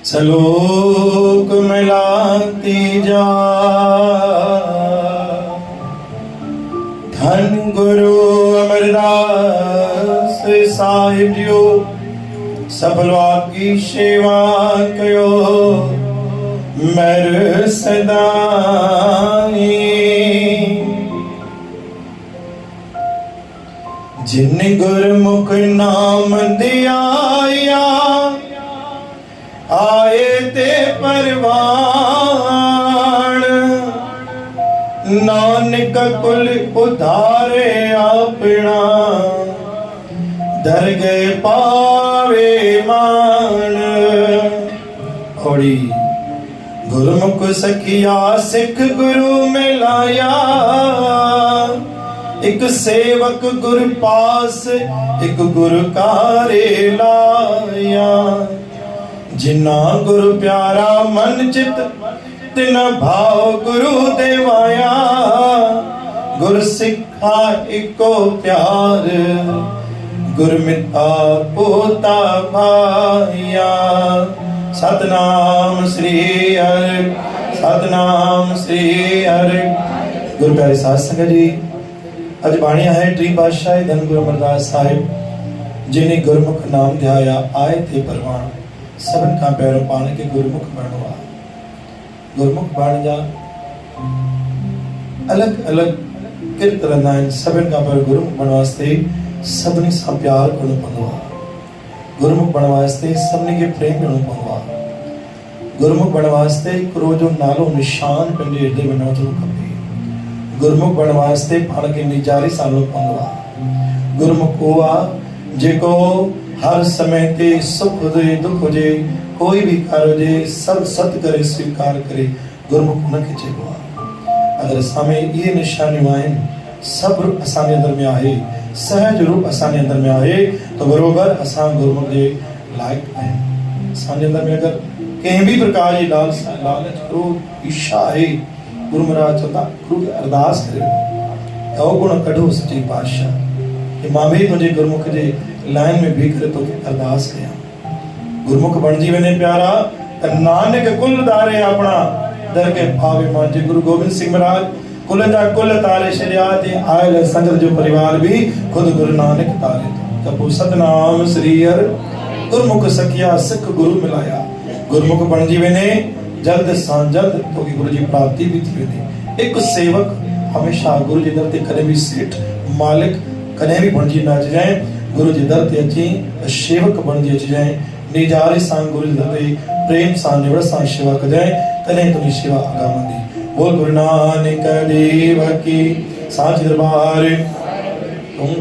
सलोक मिलाती जा। धन गुरु अमरदास साहिब जियो सबलो की सेवा कयो मेर सदाई। जिन गुरमुख नाम दिया आए ते परवान। नानक कुल उधारे अपना दरगे पावे मान। होड़ी गुरमुख सखिया सिख गुरु मिलाया। एक सेवक गुरु पास एक गुरु कारे लाया। जिन्ना गुरु प्यारा मन चित तिन भाव गुरु देवाया। गुरु सिखा इको प्यार गुरमिता पोता भाया। सतनाम श्री हरि सतनाम श्री हरि। गुरु प्यारे साध संगत जी, अज बाणी है टी पातशाह धन गुरु अमरदास साहिब जिन्हें गुरमुख नाम ध्याया आए थे परवान। सबन का पैरों पाने के गुरमुख बनवा। गुरमुख बन जा अलग अलग किरत रहना है। सबन का पैर गुरमुख बनवास्ते सबनी सा प्यार को बनवा। गुरमुख बनवास्ते सबनी के प्रेम को बनवा। गुरमुख बनवास्ते करो जो नालो निशान पंजे हृदय में नोचो कभी। गुरमुख बनवास्ते पाण के निजारी सालो पंगवा। गुरमुख हुआ जेको हर समय ते सुख हुजे दुख हुजे कोई भी कार्य हुजे सब सत करे स्वीकार करे। गुरमुख उनके चइबो आहे। अगर सामे ये निशानियूं आहिनि सब्र असांजे अंदर में आहे, सहज रूप असांजे अंदर में आहे तो बरोबर असां गुरमुख जे लायक आहियूं। असांजे अंदर में अगर कंहिं भी प्रकार जी लालच क्रोध ईर्षा आहे गुरु महाराज चवंदा गुरु अरदास करे अवगुण कढो सच्चे पातशाह कि मां भी तुझे गुरमुख जे लाइन में भी करे तो अरदास कया। गुरमुख बणजी वने प्यारा त नानक कुल दारे अपना दर के भावे मां जे गुरु गोबिंद सिंह महाराज कुल जा कुल तारे शरिया ते आयल संगत जो परिवार भी खुद गुरु नानक तारे तो कपो सतनाम श्री हरि। गुरमुख सखिया सिख गुरु मिलाया। गुरमुख बणजी वने जल्द सां जल्द तो गुरु जी प्राप्ति भी थी वने। एक सेवक हमेशा गुरु जी दर ते कदे भी सेठ मालिक कदे भी बणजी न अच जाए। गुरु जी दर ते अची सेवक बणजी अच जाए। निजारे सां गुरु जी दर ते प्रेम सां निवड़ सां सेवा कजाए तने तुनी सेवा आगामंदी। बोल गुरु नानक देव की साच दरबार तुम